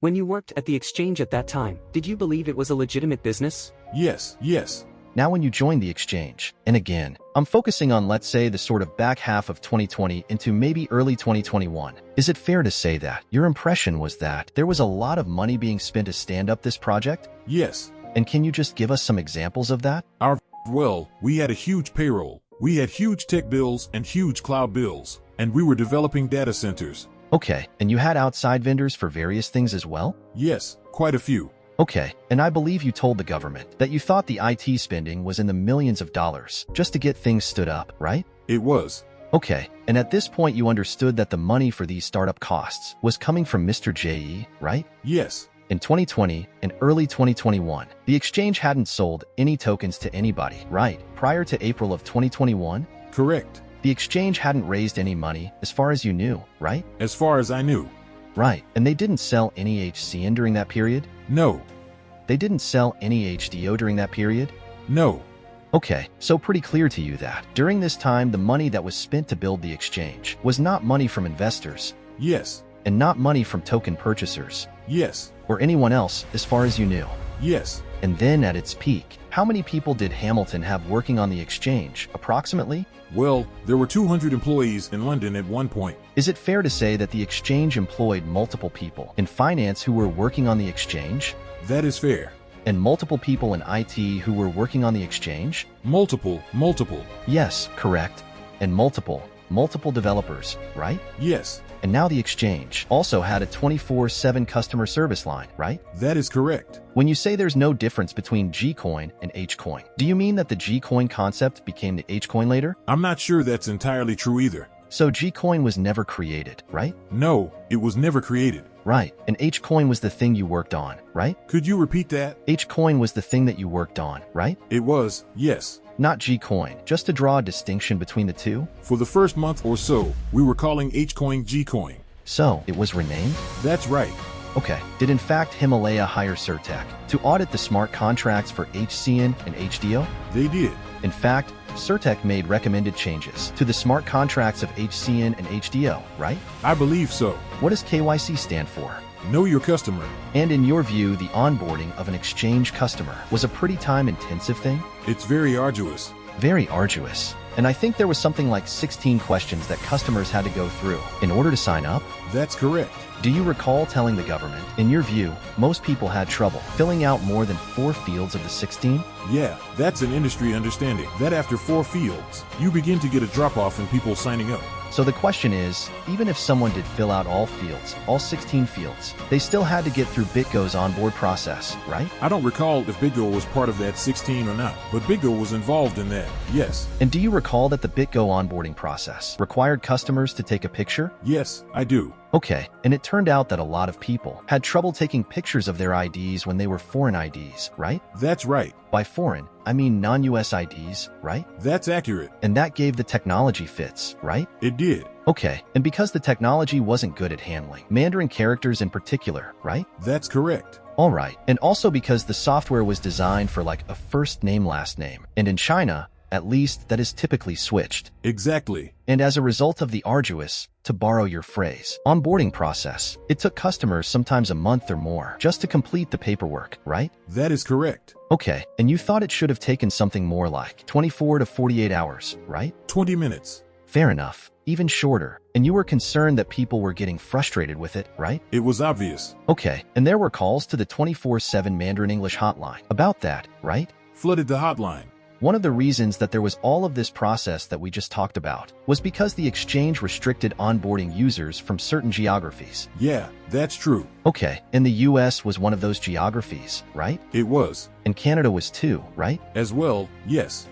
When you worked at the exchange at that time, did you believe it was a legitimate business? Yes, yes. Now when you joined the exchange, and again, I'm focusing on let's say the sort of back half of 2020 into maybe early 2021. Is it fair to say that your impression was that there was a lot of money being spent to stand up this project? Yes. And can you just give us some examples of that? Well, we had a huge payroll. We had huge tech bills and huge cloud bills. And we were developing data centers. Okay, and you had outside vendors for various things as well? Yes, quite a few. Okay, and I believe you told the government that you thought the IT spending was in the millions of dollars just to get things stood up, right? It was. Okay, and at this point you understood that the money for these startup costs was coming from Mr. J.E., right? Yes. In 2020 and early 2021, the exchange hadn't sold any tokens to anybody, right? Prior to April of 2021? Correct. The exchange hadn't raised any money as far as you knew, right? As far as I knew. Right, and they didn't sell any HCN during that period? No. They didn't sell any HDO during that period? No. Okay, so pretty clear to you that during this time the money that was spent to build the exchange was not money from investors. Yes. And not money from token purchasers. Yes. Or anyone else as far as you knew. Yes. And then at its peak, how many people did Hamilton have working on the exchange, approximately? Well, there were 200 employees in London at one point. Is it fair to say that the exchange employed multiple people in finance who were working on the exchange? That is fair. And multiple people in IT who were working on the exchange? Multiple. Yes, correct. And multiple developers, right? Yes. And now the exchange also had a 24/7 customer service line, right? That is correct. When you say there's no difference between G-Coin and H-Coin, do you mean that the G-Coin concept became the H-Coin later? I'm not sure that's entirely true either. So G-Coin was never created, right? No, it was never created. Right, and H-Coin was the thing you worked on, right? Could you repeat that? H-Coin was the thing that you worked on, right? It was, yes. Not G-Coin, just to draw a distinction between the two? For the first month or so, we were calling H-Coin G-Coin. So, it was renamed? That's right. Okay, did in fact Himalaya hire Certec to audit the smart contracts for HCN and HDO? They did. In fact, Certec made recommended changes to the smart contracts of HCN and HDO, right? I believe so. What does KYC stand for? Know your customer. And in your view, the onboarding of an exchange customer was a pretty time-intensive thing? It's very arduous. Very arduous. And I think there was something like 16 questions that customers had to go through in order to sign up? That's correct. Do you recall telling the government, in your view, most people had trouble filling out more than 4 fields of the 16? Yeah, that's an industry understanding, that after 4 fields, you begin to get a drop-off in people signing up. So the question is, even if someone did fill out all fields, all 16 fields, they still had to get through BitGo's onboard process, right? I don't recall if BitGo was part of that 16 or not, but BitGo was involved in that, yes. And do you recall that the BitGo onboarding process required customers to take a picture? Yes, I do. Okay, and it turned out that a lot of people had trouble taking pictures of their IDs when they were foreign IDs, right? That's right. By foreign, I mean non-US IDs, right? That's accurate. And that gave the technology fits, right? It did. Okay, and because the technology wasn't good at handling Mandarin characters in particular, right? That's correct. All right, and also because the software was designed for like a first name, last name, and in China, at least, that is typically switched. Exactly. And as a result of the arduous, to borrow your phrase, onboarding process, it took customers sometimes a month or more just to complete the paperwork, right? That is correct. Okay, and you thought it should have taken something more like 24 to 48 hours, right? 20 minutes. Fair enough, even shorter. And you were concerned that people were getting frustrated with it, right? It was obvious. Okay, and there were calls to the 24/7 Mandarin English hotline about that, right? Flooded the hotline. One of the reasons that there was all of this process that we just talked about was because the exchange restricted onboarding users from certain geographies. Yeah, that's true. Okay, and the US was one of those geographies, right? It was. And Canada was too, right? As well, yes.